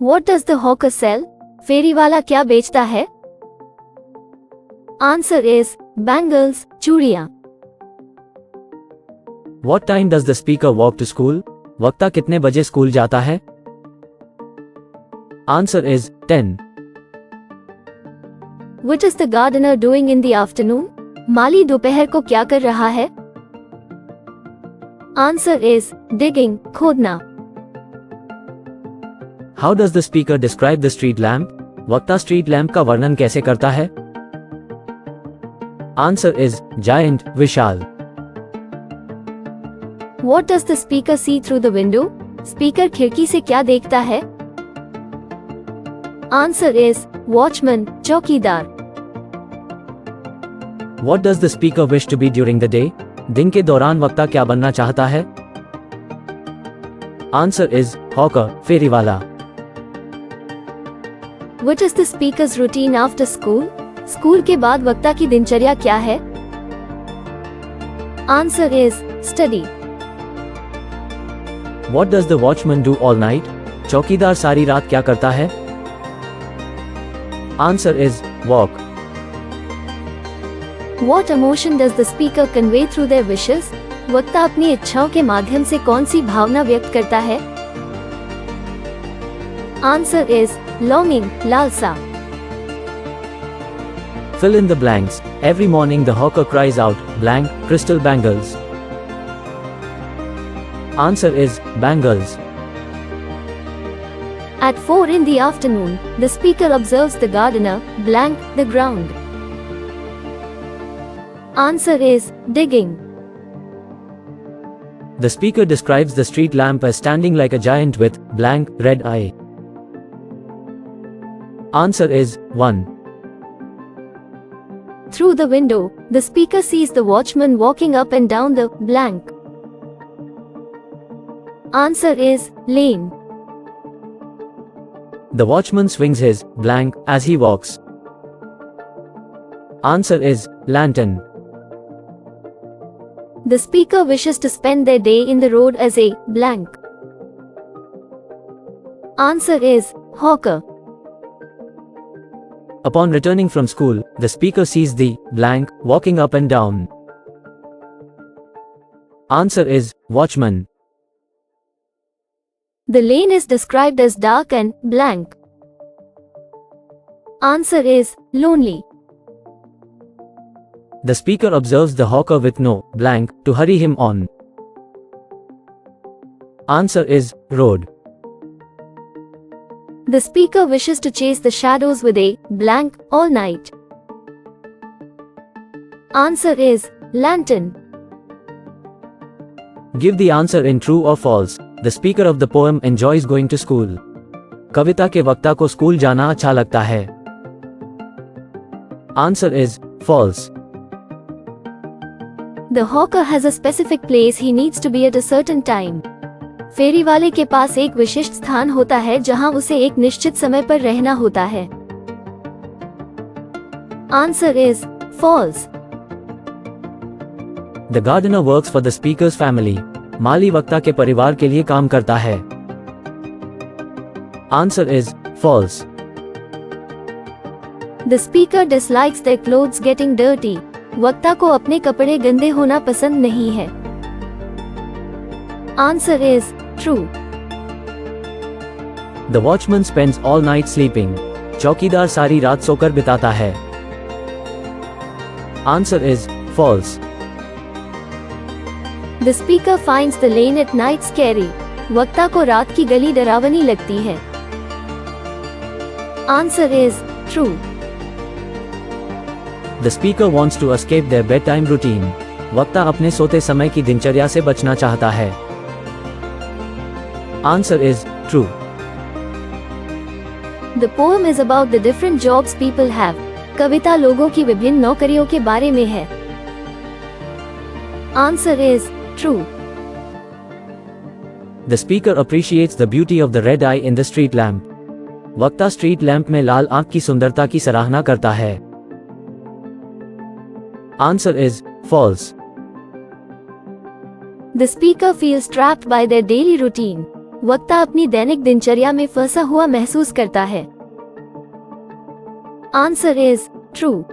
What does the hawker sell? फेरी वाला क्या बेचता है? Answer is bangles, चूड़ियां. What time does the speaker walk to school? वक्ता कितने बजे स्कूल जाता है? Answer is 10. What is the gardener doing in the afternoon? माली दोपहर को क्या कर रहा है? Answer is digging, खोदना. How does the speaker describe the street lamp? वक्ता स्ट्रीट लैंप का वर्णन कैसे करता है? Answer is giant, Vishal. What does the speaker see through the window? Speaker खिड़की से क्या देखता है? Answer is watchman, चौकीदार. What does the speaker wish to be during the day? दिन के दौरान वक्ता क्या बनना चाहता है? Answer is hawker, फेरी वाला. What is the speaker's routine after school? School के बाद वक्ता की दिनचर्या क्या है? Answer is study. What does the watchman do all night? चौकीदार सारी रात क्या करता है? Answer is walk. What emotion does the speaker convey through their wishes? वक्ता अपनी इच्छाओं के माध्यम से कौन सी भावना व्यक्त करता है? Answer is longing, लालसा. Fill in the blanks. Every morning the hawker cries out, blank, crystal bangles. Answer is bangles. At 4 in the afternoon, the speaker observes the gardener, blank, the ground. Answer is digging. The speaker describes the street lamp as standing like a giant with blank, red eye. Answer is 1. Through the window, the speaker sees the watchman walking up and down the blank. Answer is lane. The watchman swings his blank as he walks. Answer is lantern. The speaker wishes to spend their day in the road as a blank. Answer is hawker. Upon returning from school, the speaker sees the blank walking up and down. Answer is watchman. The lane is described as dark and blank. Answer is lonely. The speaker observes the hawker with no blank to hurry him on. Answer is road. The speaker wishes to chase the shadows with a blank all night. Answer is lantern. Give the answer in true or false. The speaker of the poem enjoys going to school. कविता के वक्ता को school जाना अच्छा लगता है. Answer is false. The hawker has a specific place he needs to be at a certain time. फेरी वाले के पास एक विशिष्ट स्थान होता है जहां उसे एक निश्चित समय पर रहना होता है. Answer is false. The gardener works for the speaker's family. माली वक्ता के परिवार के लिए काम करता है. Answer is false. The speaker dislikes their clothes getting dirty. वक्ता को अपने कपड़े गंदे होना पसंद नहीं है. Answer is true. The watchman spends all night sleeping. चौकीदार सारी रात सोकर बिताता है. Answer is false. The speaker finds the lane at night scary. वक्ता को रात की गली डरावनी लगती है. Answer is true. The speaker wants to escape their bedtime routine. वक्ता अपने सोते समय की दिनचर्या से बचना चाहता है. Answer is true. The poem is about the different jobs people have. कविता लोगों की विभिन्न नौकरियों के बारे में है. Answer is true. The speaker appreciates the beauty of the red eye in the street lamp. वक्ता स्ट्रीट लैंप में लाल आंख की सुंदरता की सराहना करता है. Answer is false. The speaker feels trapped by their daily routine. वक्ता अपनी दैनिक दिनचर्या में फंसा हुआ महसूस करता है। Answer is true.